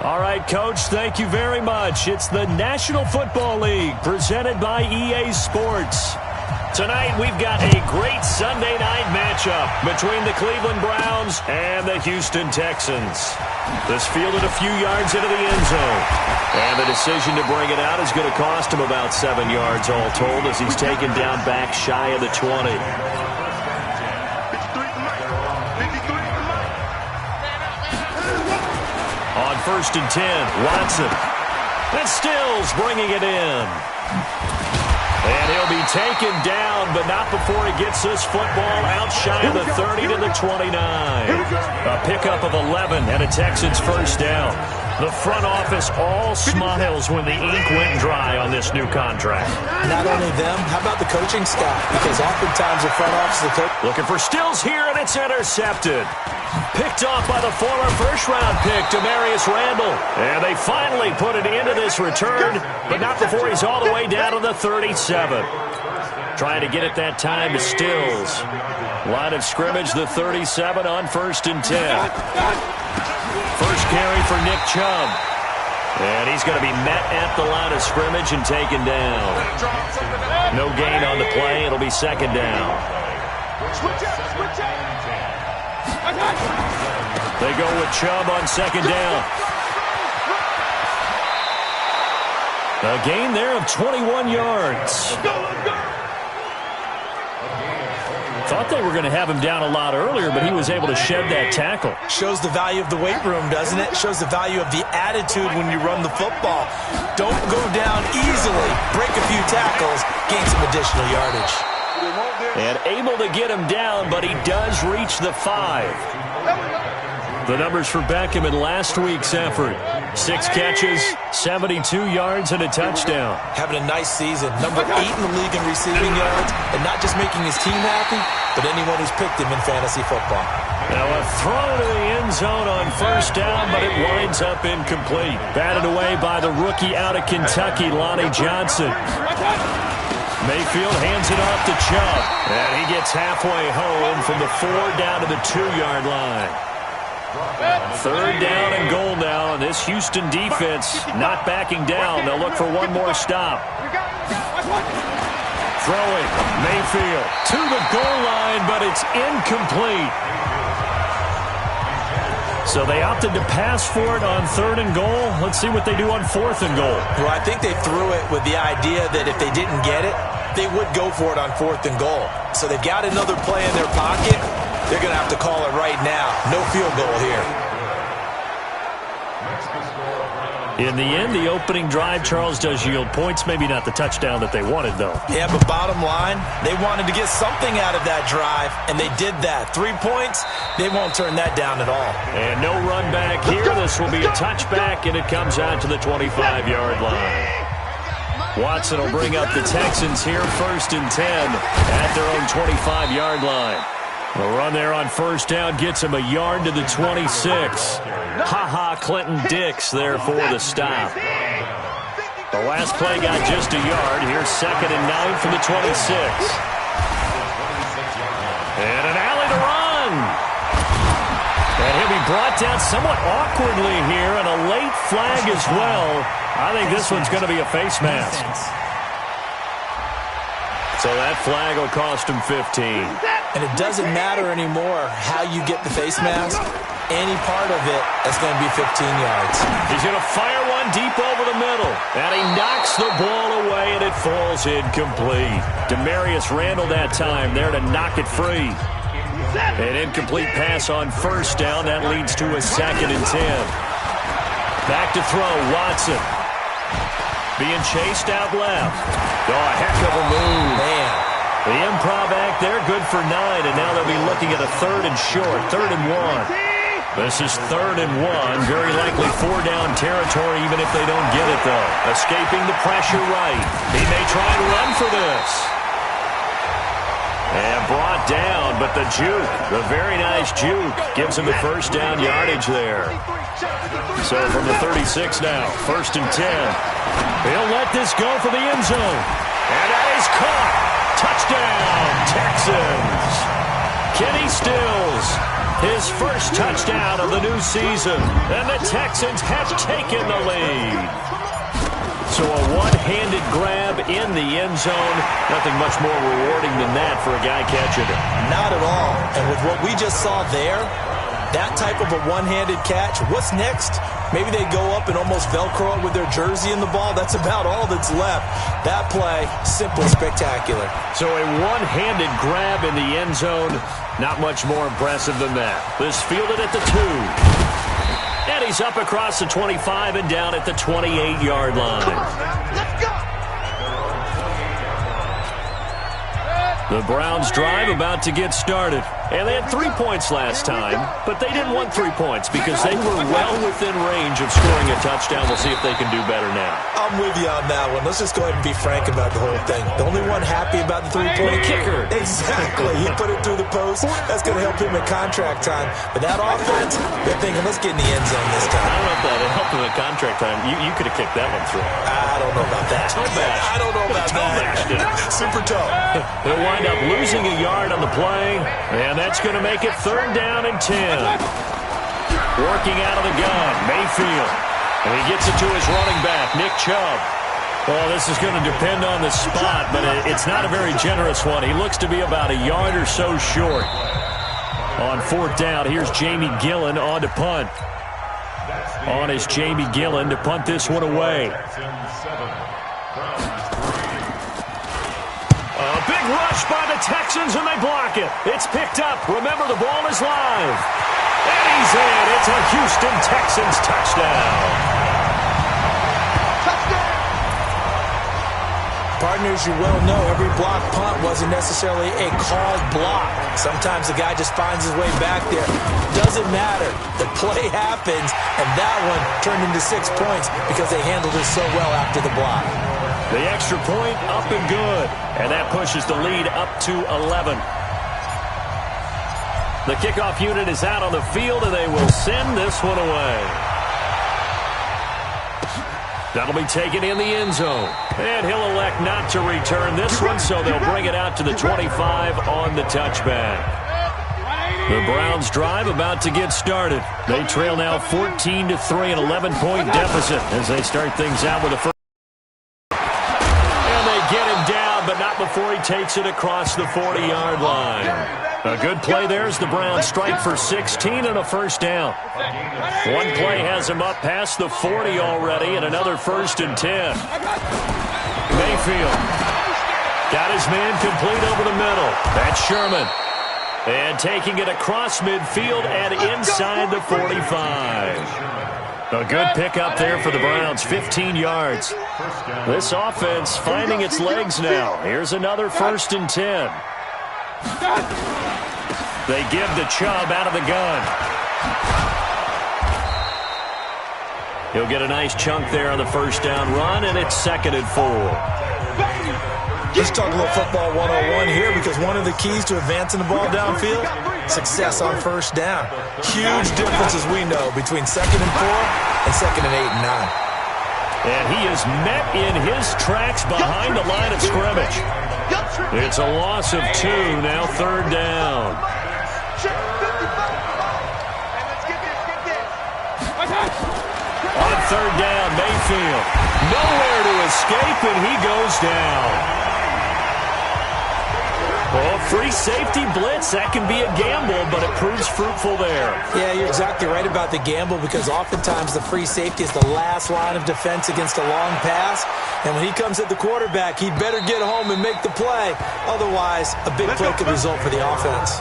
All right, Coach, thank you very much. It's the National Football League presented by EA Sports. Tonight, we've got a great Sunday night matchup between the Cleveland Browns and the Houston Texans. This fielded a few yards into the end zone. And the decision to bring it out is going to cost him about 7 yards all told as he's taken down back shy of the 20. On 1st and 10, Watson. And Stills bringing it in. And he'll be taken down, but not before he gets this football out shy of the 30 to the 29. A pickup of 11 and a Texans first down. The front office all smiles when the ink went dry on this new contract. Not only them, how about the coaching staff? Because oftentimes the front office, the coach... Looking for Stills here, and it's intercepted. Picked off by the former first-round pick, Demarius Randall. And they finally put it into this return, but not before he's all the way down to the 37. Trying to get it that time to Stills. Line of scrimmage, the 37 on 1st and 10. First carry for Nick Chubb. And he's going to be met at the line of scrimmage and taken down. No gain on the play. It'll be second down. They go with Chubb on second down. A gain there of 21 yards. Thought they were going to have him down a lot earlier, but he was able to shed that tackle. Shows the value of the weight room, doesn't it? Shows the value of the attitude when you run the football. Don't go down easily. Break a few tackles. Gain some additional yardage. And able to get him down, but he does reach the 5. The numbers for Beckham in last week's effort. 6 catches, 72 yards, and a touchdown. Having a nice season. Number 8 in the league in receiving yards. And not just making his team happy, but anyone who's picked him in fantasy football. Now a throw to the end zone on first down, but it winds up incomplete. Batted away by the rookie out of Kentucky, Lonnie Johnson. Mayfield hands it off to Chubb. And he gets halfway home from the 4 down to the 2-yard line. 3rd down and goal now, and this Houston defense not backing down. They'll look for one more stop. Throwing, Mayfield to the goal line, but it's incomplete. So they opted to pass for it on 3rd and goal. Let's see what they do on 4th and goal. Well, I think they threw it with the idea that if they didn't get it, they would go for it on 4th and goal. So they've got another play in their pocket. They're going to have to call it right now. No field goal here. In the end, the opening drive, Charles, does yield points. Maybe not the touchdown that they wanted, though. Yeah, but bottom line, they wanted to get something out of that drive, and they did that. 3 points, they won't turn that down at all. And no run back here. This will be a touchback, and it comes out to the 25-yard line. Watson will bring up the Texans here, 1st and 10 at their own 25-yard line. The run there on first down gets him a yard to the 26. Ha-ha, Clinton Dix there for the stop. The last play got just a yard. Here's 2nd and 9 from the 26. And an alley to run. And he'll be brought down somewhat awkwardly here, and a late flag as well. I think this one's going to be a face mask. So that flag will cost him 15. And it doesn't matter anymore how you get the face mask. Any part of it, that's going to be 15 yards. He's going to fire one deep over the middle. And he knocks the ball away, and it falls incomplete. Demarius Randall that time there to knock it free. An incomplete pass on first down. That leads to a 2nd and 10. Back to throw, Watson. Being chased out left. Oh, a heck of a move. Man. The improv act there, good for 9, and now they'll be looking at a 3rd and short, 3rd and 1. This is 3rd and 1, very likely 4-down territory even if they don't get it, though. Escaping the pressure right. He may try and run for this. And brought down, but the juke, the very nice juke, gives him the 1st down yardage there. So from the 36 now, 1st and 10. He'll let this go for the end zone. And that is caught. Touchdown, Texans. Kenny Stills His first touchdown of the new season, and the Texans have taken the lead. So a one-handed grab in the end zone. Nothing much more rewarding than that for a guy catching it. Not at all. And with what we just saw there, that type of a one-handed catch, what's next? Maybe they go up and almost Velcro it with their jersey in the ball. That's about all that's left. That play, simple, spectacular. So a one-handed grab in the end zone. Not much more impressive than that. This fielded at the 2. And he's up across the 25 and down at the 28-yard line. Let's go. The Browns drive about to get started. And they had 3 points last time, but they didn't want 3 points because they were well within range of scoring a touchdown. We'll see if they can do better now. I'm with you on that one. Let's just go ahead and be frank about the whole thing. The only one happy about the 3-point kicker. Exactly. He put it through the post. That's going to help him in contract time. But that offense, they're thinking, let's get in the end zone this time. I don't know if that helped him in contract time. You could have kicked that one through. I don't know about that. Toe bash. I don't know about that. Super toe. They'll wind up losing a yard on the play, and that's going to make it 3rd down and 10. Working out of the gun, Mayfield. And he gets it to his running back, Nick Chubb. Well, this is going to depend on the spot, but it's not a very generous one. He looks to be about a yard or so short. On 4th down, here's Jamie Gillen on to punt. On is Jamie Gillen to punt this one away. A big rush by the Texans, and they block it. It's picked up. Remember, the ball is live. And he's in. It's a Houston Texans touchdown. Partners, you well know every block punt wasn't necessarily a called block. Sometimes the guy just finds his way back there. Doesn't matter. The play happens, and that one turned into 6 points because they handled it so well after the block. The extra point up and good, and that pushes the lead up to 11. The kickoff unit is out on the field, and they will send this one away. That'll be taken in the end zone. And he'll elect not to return this one, so they'll bring it out to the 25 on the touchback. The Browns drive about to get started. They trail now 14-3, an 11-point deficit as they start things out with a first. And they get him down, but not before he takes it across the 40-yard line. A good play there as the Browns strike for 16 and a first down. One play has him up past the 40 already, and another 1st and 10. Mayfield got his man complete over the middle. That's Sherman. And taking it across midfield and inside the 45. A good pickup there for the Browns, 15 yards. This offense finding its legs now. Here's another 1st and 10. They give the Chubb out of the gun. He'll get a nice chunk there on the first down run, and it's 2nd and 4. Let's talk a little football 101 here, because one of the keys to advancing the ball downfield, success on first down. Huge difference, as we know, between 2nd and 4 and 2nd and 8 and 9. And he is met in his tracks behind the line of scrimmage. It's a loss of 2, now 3rd down. On 3rd down, Mayfield. Nowhere to escape, and he goes down. Well, free safety blitz, that can be a gamble, but it proves fruitful there. Yeah, you're exactly right about the gamble, because oftentimes the free safety is the last line of defense against a long pass. And when he comes at the quarterback, he'd better get home and make the play. Otherwise, a big play could result for the offense.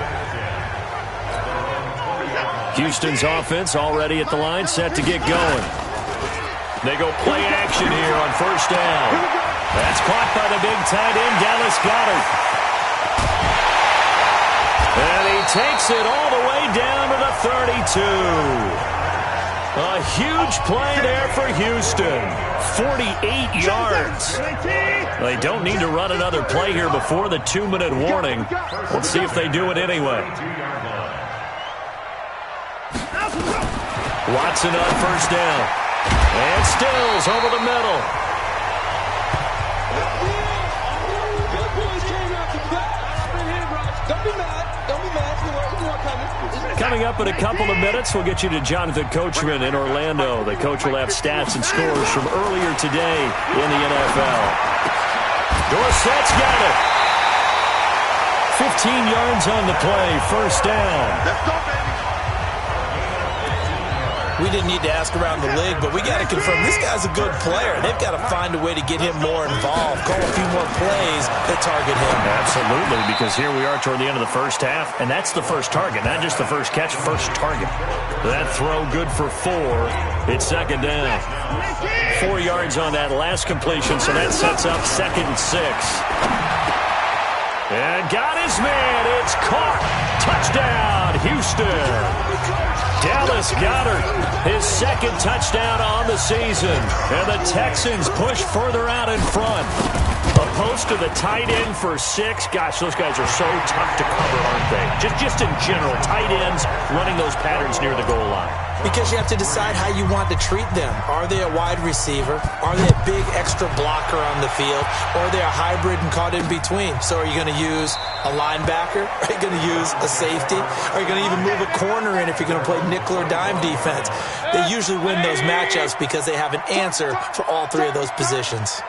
Houston's offense already at the line, set to get going. They go play action here on first down. That's caught by the big tight end, Dallas Goedert. And he takes it all the way down to the 32. A huge play there for Houston. 48 yards. They don't need to run another play here before the 2-minute warning. Let's see if they do it anyway. Watson on first down. And Stills over the middle. Coming up in a couple of minutes, we'll get you to Jonathan Coachman in Orlando. The coach will have stats and scores from earlier today in the NFL. Dorsett's got it. 15 yards on the play, first down. Let's go, baby. We didn't need to ask around the league, but we got to confirm this guy's a good player. They've got to find a way to get him more involved, call a few more plays that target him. Absolutely, because here we are toward the end of the first half, and that's the first target, not just the first catch, first target. That throw good for 4. It's second down. 4 yards on that last completion, so that sets up 2nd and 6. And got his man. It's caught. Touchdown, Houston. Dallas Goedert, his 2nd touchdown on the season. And the Texans push further out in front. A post to the tight end for 6. Gosh, those guys are so tough to cover, aren't they? Just in general, tight ends running those patterns near the goal line. Because you have to decide how you want to treat them. Are they a wide receiver? Are they a big extra blocker on the field? Or are they a hybrid and caught in between? So are you going to use a linebacker? Are you going to use a safety? Are you going to even move a corner in if you're going to play nickel or dime defense? They usually win those matchups because they have an answer for all 3 of those positions.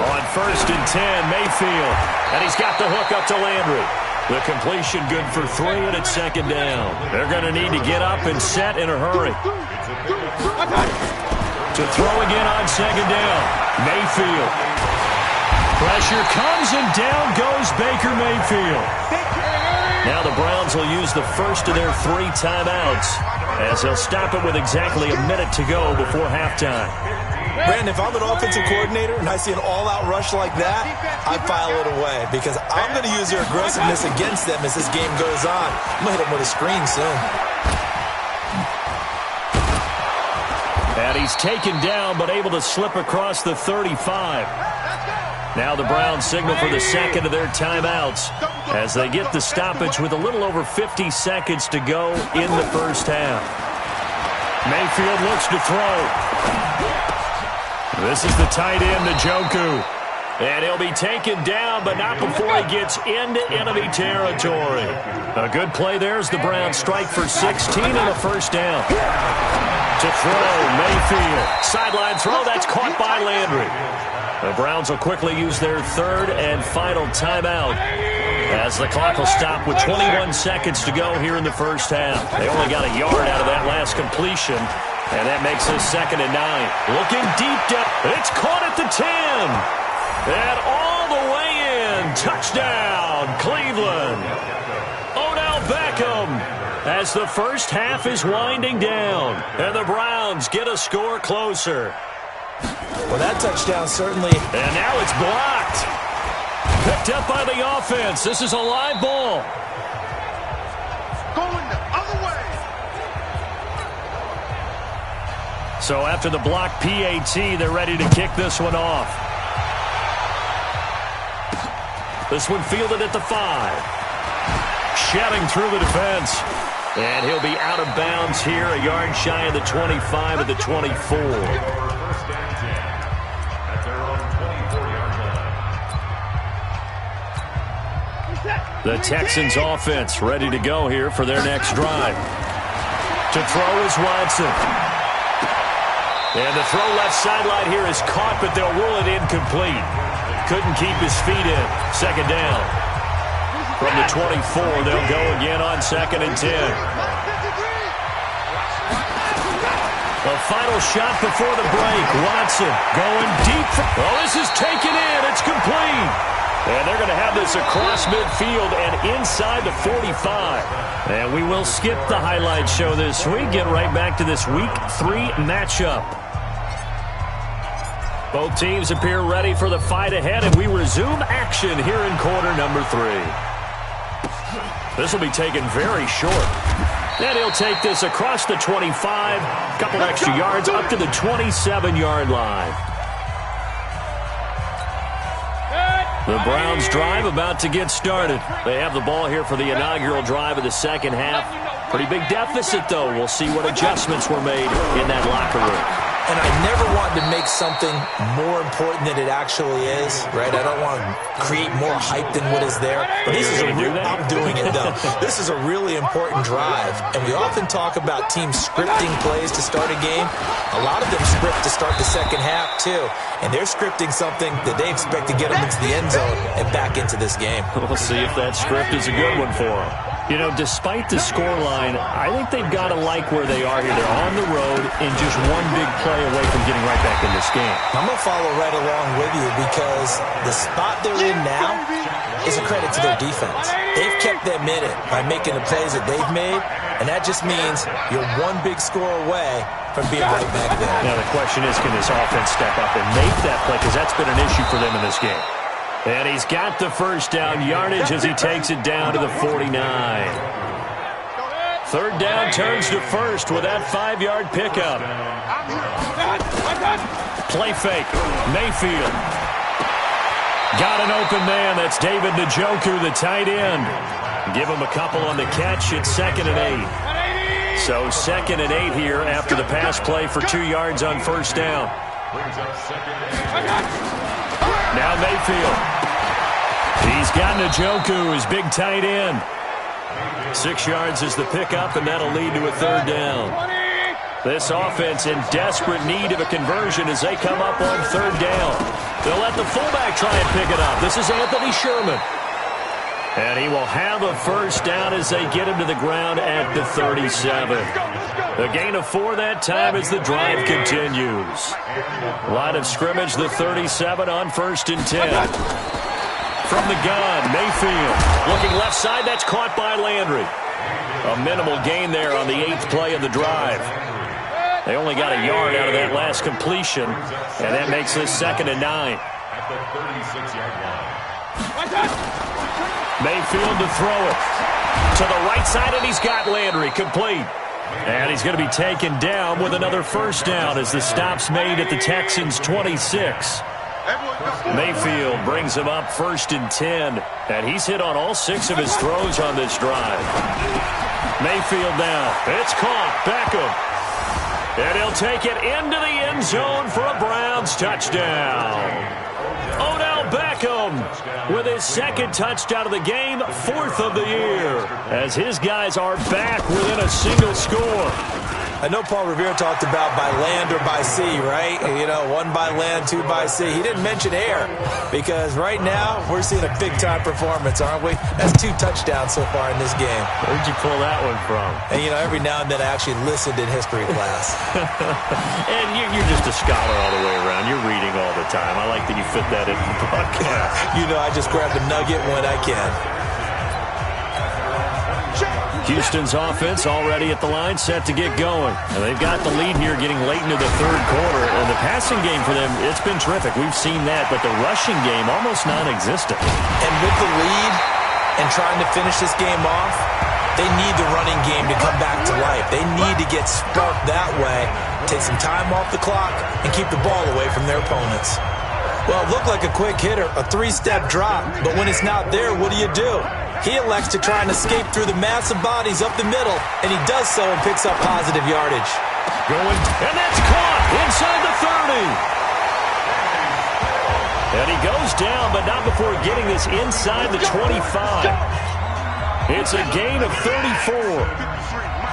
On 1st and 10, Mayfield. And he's got the hook up to Landry. The completion good for 3, and it's 2nd down. They're going to need to get up and set in a hurry. To throw again on 2nd down. Mayfield. Pressure comes, and down goes Baker Mayfield. Now the Browns will use the first of their 3 timeouts as they'll stop it with exactly a minute to go before halftime. Brandon, if I'm an offensive coordinator and I see an all-out rush like that, I file it away because I'm going to use their aggressiveness against them as this game goes on. I'm going to hit them with a screen soon. And he's taken down but able to slip across the 35. Now the Browns signal for the 2nd of their timeouts as they get the stoppage with a little over 50 seconds to go in the first half. Mayfield looks to throw. This is the tight end, Njoku. And he'll be taken down, but not before he gets into enemy territory. A good play there as the Browns strike for 16 and a first down. To throw, Mayfield. Sideline throw, that's caught by Landry. The Browns will quickly use their 3rd and final timeout as the clock will stop with 21 seconds to go here in the first half. They only got a yard out of that last completion, and that makes this 2nd and 9. Looking deep down. It's caught at the 10. And all the way in. Touchdown, Cleveland. Odell Beckham as the first half is winding down. And the Browns get a score closer. Well, that touchdown certainly. And now it's blocked. Picked up by the offense. This is a live ball. Going the other way. So after the block PAT, they're ready to kick this one off. This one fielded at the 5. Shedding through the defense. And he'll be out of bounds here, a yard shy of the 25 at the 24. The Texans offense ready to go here for their next drive. To throw is Watson. And the throw left sideline here is caught, but they'll rule it incomplete. Couldn't keep his feet in. 2nd down. From the 24, they'll go again on 2nd and 10. The final shot before the break. Watson going deep. Oh, this is taken in. It's complete. And they're going to have this across midfield and inside the 45. And we will skip the highlight show this week. Get right back to this Week 3 matchup. Both teams appear ready for the fight ahead, and we resume action here in quarter number 3. This will be taken very short. And he'll take this across the 25, couple extra yards up to the 27-yard line. The Browns drive about to get started. They have the ball here for the inaugural drive of the second half. Pretty big deficit, though. We'll see what adjustments were made in that locker room. And I never want to make something more important than it actually is, right? I don't want to create more hype than what is there. But this is I'm doing it, though. This is a really important drive. And we often talk about teams scripting plays to start a game. A lot of them script to start the second half, too. And they're scripting something that they expect to get them into the end zone and back into this game. We'll see if that script is a good one for them. You know, despite the scoreline, I think they've got to like where they are here. They're on the road and just one big play away from getting right back in this game. I'm going to follow right along with you because the spot they're in now is a credit to their defense. They've kept them in it by making the plays that they've made, and that just means you're one big score away from being right back there. Now the question is, can this offense step up and make that play? Because that's been an issue for them in this game. And he's got the first down yardage as he takes it down to the 49. Third down turns to first with that 5-yard pickup. Play fake. Mayfield. Got an open man. That's David Njoku, the tight end. Give him a couple on the catch. It's 2nd and 8. So 2nd and 8 here after the pass play for 2 yards on first down. Now Mayfield. He's got Njoku, his big tight end. 6 yards is the pickup, and that'll lead to a third down. This offense in desperate need of a conversion as they come up on third down. They'll let the fullback try and pick it up. This is Anthony Sherman. And he will have a first down as they get him to the ground at the 37. A gain of 4 that time as the drive continues. Line of scrimmage, the 37 on 1st and 10. From the gun, Mayfield. Looking left side, that's caught by Landry. A minimal gain there on the 8th play of the drive. They only got a yard out of that last completion, and that makes this 2nd and 9. Mayfield to throw it. To the right side, and he's got Landry complete. And he's going to be taken down with another first down as the stop's made at the Texans' 26. Mayfield brings him up 1st and 10. And he's hit on all 6 of his throws on this drive. Mayfield now. It's caught. Beckham. And he'll take it into the end zone for a Browns touchdown. Odell Beckham with his 2nd touchdown of the game, 4th of the year, as his guys are back within a single score. I know Paul Revere talked about by land or by sea, right? You know, 1 by land, 2 by sea. He didn't mention air because right now we're seeing a big-time performance, aren't we? That's 2 touchdowns so far in this game. Where'd you pull that one from? And, you know, every now and then I actually listened in history class. And you're just a scholar all the way around. You're reading all the time. I like that you fit that in the broadcast. You know, I just grab a nugget when I can. Houston's offense already at the line, set to get going. And they've got the lead here getting late into the 3rd quarter. And the passing game for them, it's been terrific. We've seen that. But the rushing game, almost non-existent. And with the lead and trying to finish this game off, they need the running game to come back to life. They need to get sparked that way, take some time off the clock, and keep the ball away from their opponents. Well, it looked like a quick hitter, a 3-step drop. But when it's not there, what do? He elects to try and escape through the massive bodies up the middle, and he does so and picks up positive yardage. Going, and that's caught inside the 30. And he goes down, but not before getting this inside the 25. It's a gain of 34.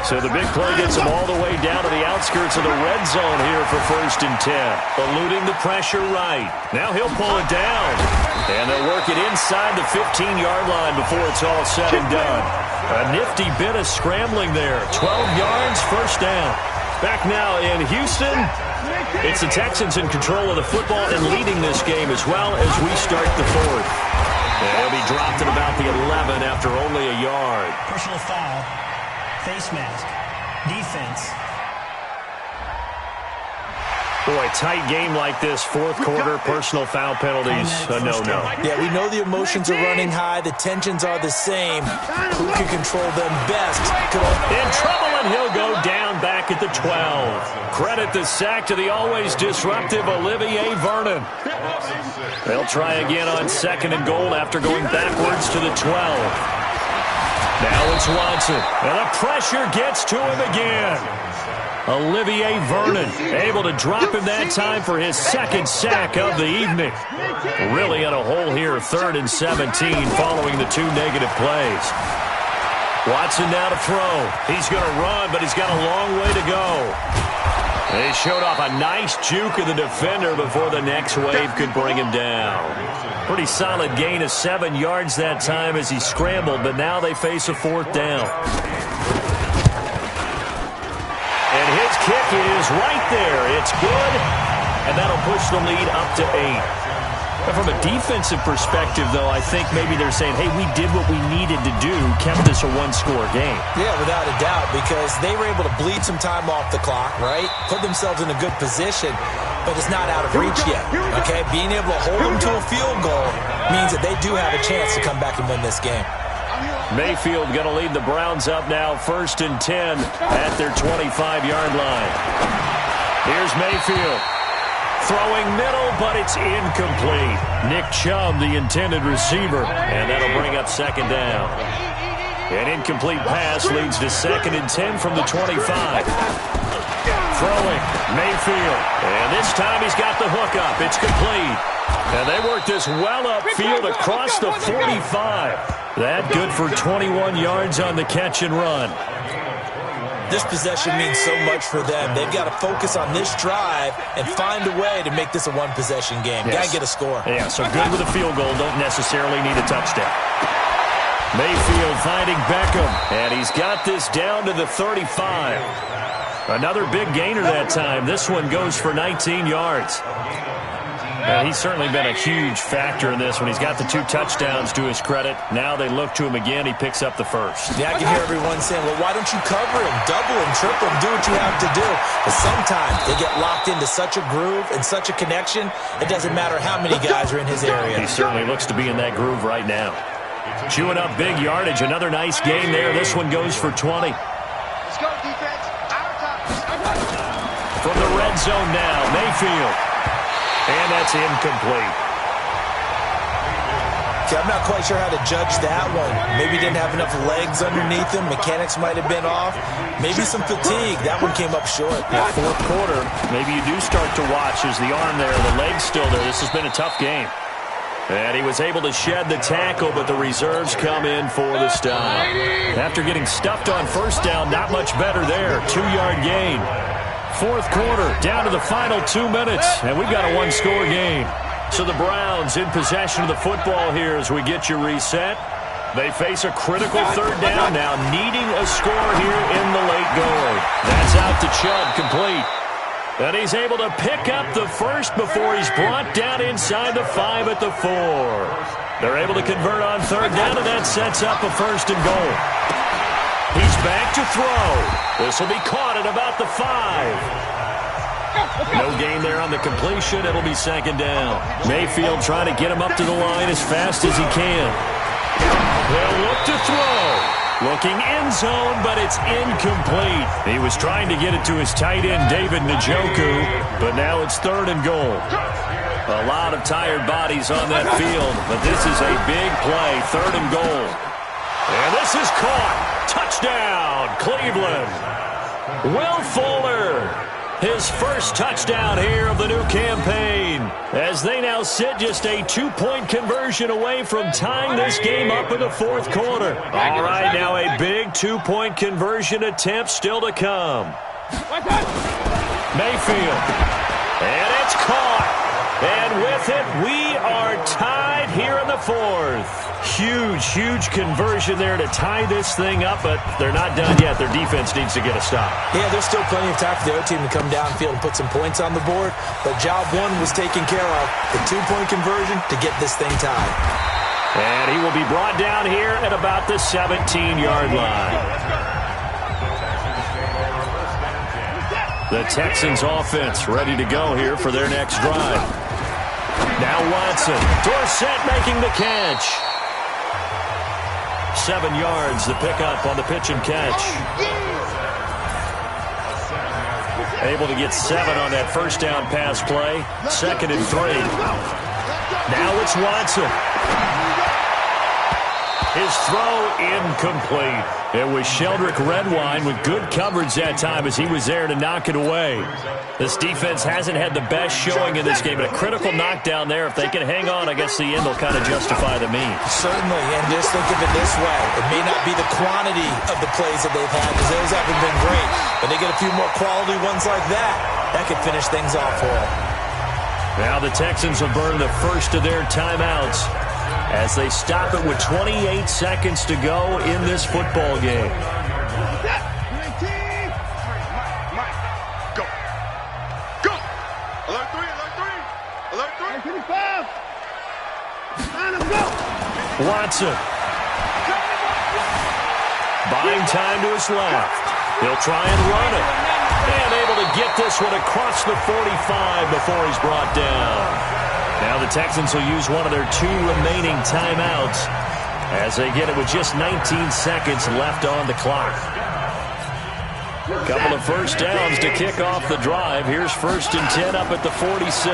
So the big play gets him all the way down to the outskirts of the red zone here for 1st and 10. Eluding the pressure right. Now he'll pull it down. And they'll work it inside the 15-yard line before it's all said and done. A nifty bit of scrambling there. 12 yards, first down. Back now in Houston. It's the Texans in control of the football and leading this game as well as we start the 4th. And he'll be dropped at about the 11 after only a yard. Personal foul. Face mask. Defense. Boy, tight game like this, 4th quarter, personal foul penalties, a no-no. Yeah, we know the emotions are running high. The tensions are the same. Who can control them best? In trouble, and he'll go down back at the 12. Credit the sack to the always disruptive Olivier Vernon. They'll try again on 2nd and goal after going backwards to the 12. Now it's Watson, and the pressure gets to him again. Olivier Vernon able to drop him that time for his second sack of the evening. Really in a hole here, 3rd and 17 following the 2 negative plays. Watson now to throw. He's going to run, but he's got a long way to go. They showed off a nice juke of the defender before the next wave could bring him down. Pretty solid gain of 7 yards that time as he scrambled, but now they face a 4th down. And his kick is right there. It's good, and that'll push the lead up to 8. But from a defensive perspective, though, I think maybe they're saying, hey, we did what we needed to do, kept this a 1-score game. Yeah, without a doubt, because they were able to bleed some time off the clock, right? Put themselves in a good position, but it's not out of reach yet, okay? Being able to hold them to a field goal means that they do have a chance to come back and win this game. Mayfield going to lead the Browns up now, 1st and 10 at their 25-yard line. Here's Mayfield. Throwing middle, but it's incomplete. Nick Chubb, the intended receiver, and that'll bring up 2nd down. An incomplete pass leads to 2nd and 10 from the 25. Throwing, Mayfield, and this time he's got the hook up. It's complete. And they work this well upfield across the 45. That good for 21 yards on the catch and run. This possession means so much for them. They've got to focus on this drive and find a way to make this a one-possession game. Yes. Got to get a score. Yeah, so good with a field goal. Don't necessarily need a touchdown. Mayfield finding Beckham, and he's got this down to the 35. Another big gainer that time. This one goes for 19 yards. And he's certainly been a huge factor in this when he's got the 2 touchdowns to his credit. Now they look to him again. He picks up the 1st. Yeah, I can hear everyone saying, well, why don't you cover him, double him, triple him, do what you have to do. But sometimes they get locked into such a groove and such a connection, it doesn't matter how many guys are in his area. He certainly looks to be in that groove right now. Chewing up big yardage. Another nice game there. This one goes for 20. Let's go, defense. From the red zone now, Mayfield. And that's incomplete. Okay, I'm not quite sure how to judge that one. Maybe didn't have enough legs underneath him. Mechanics might have been off. Maybe some fatigue. That one came up short. Yeah, 4th quarter, maybe you do start to watch as the arm there, the leg's still there. This has been a tough game. And he was able to shed the tackle, but the reserves come in for the stop. After getting stuffed on 1st down, not much better there. 2-yard gain. 4th quarter, down to the final 2 minutes, and we've got a 1-score game. So the Browns in possession of the football here as we get you reset. They face a critical 3rd down now, needing a score here in the late going. That's out to Chubb, complete. And he's able to pick up the 1st before he's brought down inside the 5 at the 4. They're able to convert on 3rd down, and that sets up a 1st and goal. He's back to throw. This will be caught at about the 5. No gain there on the completion. It'll be 2nd down. Mayfield trying to get him up to the line as fast as he can. They'll look to throw. Looking end zone, but it's incomplete. He was trying to get it to his tight end, David Njoku, but now it's 3rd and goal. A lot of tired bodies on that field, but this is a big play, 3rd and goal. And this is caught. Touchdown, Cleveland. Will Fuller, his first touchdown here of the new campaign, as they now sit just a 2-point conversion away from tying this game up in the 4th quarter. All right, now a big 2-point conversion attempt still to come. Mayfield, and it's caught. And with it, we are tied here in the 4th. Huge conversion there to tie this thing up, but they're not done yet. Their defense needs to get a stop. Yeah, there's still plenty of time for the other team to come downfield and put some points on the board, but job 1 was taken care of. The 2-point conversion to get this thing tied. And he will be brought down here at about the 17-yard line. The Texans offense ready to go here for their next drive. Now Watson. Dorsett making the catch. 7 yards, the pickup on the pitch and catch. Able to get 7 on that 1st down pass play. 2nd and 3. Now it's Watson. His throw incomplete. It was Sheldrick Redwine with good coverage that time as he was there to knock it away. This defense hasn't had the best showing in this game, but a critical knockdown there. If they can hang on, I guess the end will kind of justify the means. Certainly, and just think of it this way. It may not be the quantity of the plays that they've had, because those haven't been great, but they get a few more quality ones like that. That could finish things off for them. Now the Texans have burned the first of their timeouts as they stop it with 28 seconds to go in this football game. Go. Go. Alert 3, alert 3. Alert 3. 25. Line up, go. Watson. Buying time to his left. He'll try and run it. And able to get this one across the 45 before he's brought down. Now the Texans will use one of their 2 remaining timeouts as they get it with just 19 seconds left on the clock. Couple of first downs to kick off the drive. Here's 1st and 10 up at the 46.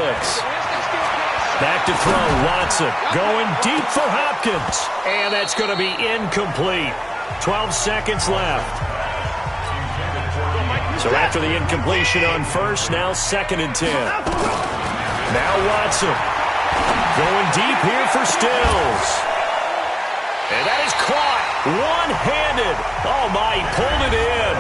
Back to throw, Watson going deep for Hopkins. And that's going to be incomplete. 12 seconds left. So after the incompletion on first, now 2nd and 10. Now Watson going deep here for Stills. And that is caught one-handed. Oh, my, he pulled it in.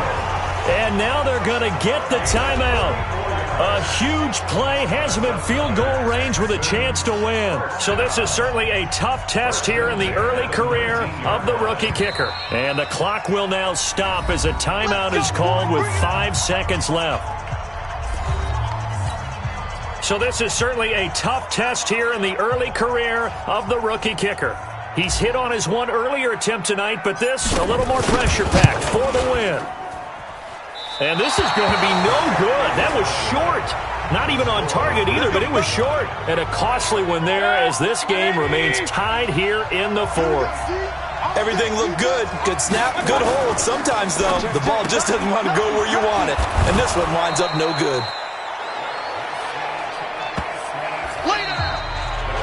And now they're going to get the timeout. A huge play has him in field goal range with a chance to win. So this is certainly a tough test here in the early career of the rookie kicker. And the clock will now stop as a timeout is called with 5 seconds left. So this is certainly a tough test here in the early career of the rookie kicker. He's hit on his one earlier attempt tonight, but this a little more pressure-packed for the win. And this is going to be no good. That was short. Not even on target either, but it was short. And a costly one there as this game remains tied here in the 4th. Everything looked good. Good snap, good hold. Sometimes, though, the ball just doesn't want to go where you want it. And this one winds up no good.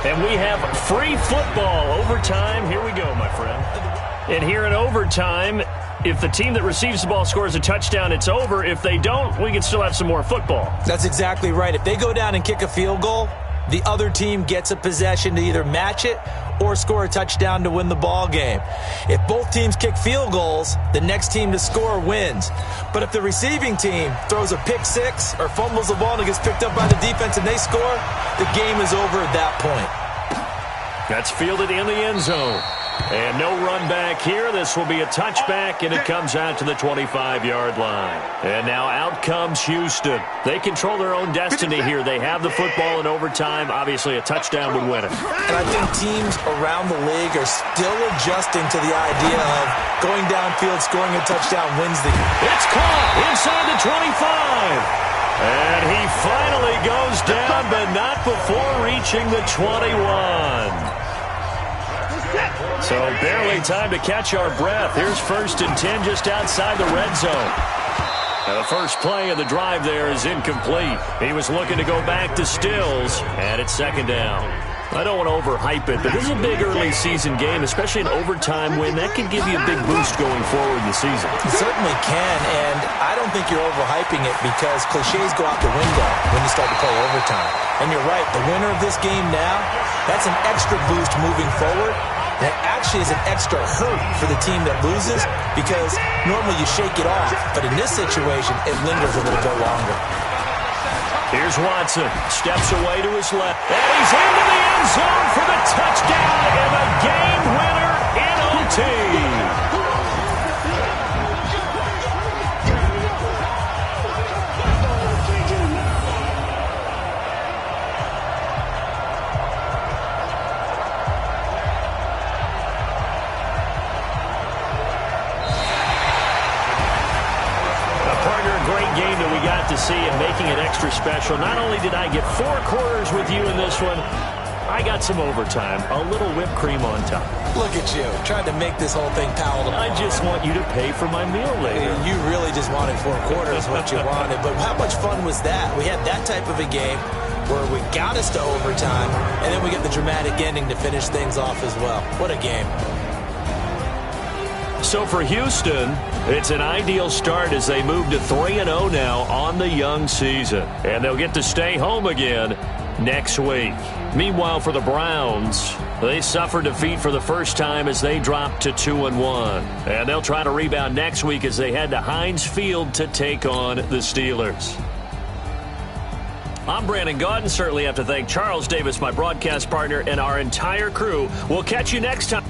And we have free football. Overtime. Here we go, my friend. And here in overtime, if the team that receives the ball scores a touchdown, it's over. If they don't, we can still have some more football. That's exactly right. If they go down and kick a field goal, the other team gets a possession to either match it or score a touchdown to win the ball game. If both teams kick field goals, the next team to score wins. But if the receiving team throws a pick six or fumbles the ball and it gets picked up by the defense and they score, the game is over at that point. That's fielded in the end zone. And no run back here. This will be a touchback, and it comes out to the 25-yard line. And now out comes Houston. They control their own destiny here. They have the football in overtime. Obviously, a touchdown would win it. And I think teams around the league are still adjusting to the idea of going downfield, scoring a touchdown wins the game. It's caught inside the 25. And he finally goes down, but not before reaching the 21. So barely time to catch our breath. Here's 1st and 10 just outside the red zone. Now the first play of the drive there is incomplete. He was looking to go back to Stills, and it's 2nd down. I don't want to overhype it, but this is a big early season game, especially an overtime win. That can give you a big boost going forward in the season. It certainly can, and I don't think you're overhyping it because cliches go out the window when you start to play overtime. And you're right, the winner of this game now, that's an extra boost moving forward. And it actually is an extra hurt for the team that loses because normally you shake it off. But in this situation, it lingers a little bit longer. Here's Watson. Steps away to his left. And he's into the end zone for the touchdown and the game winner in OT. To see and making it extra special. Not only did I get 4 quarters with you in this one, I got some overtime. A little whipped cream on top. Look at you, trying to make this whole thing palatable. I just want you to pay for my meal later. You really just wanted 4 quarters, what you wanted. But how much fun was that? We had that type of a game where we got us to overtime, and then we get the dramatic ending to finish things off as well. What a game. So for Houston, it's an ideal start as they move to 3-0 now on the young season. And they'll get to stay home again next week. Meanwhile, for the Browns, they suffered defeat for the first time as they dropped to 2-1. And they'll try to rebound next week as they head to Heinz Field to take on the Steelers. I'm Brandon Gaudin. Certainly have to thank Charles Davis, my broadcast partner, and our entire crew. We'll catch you next time.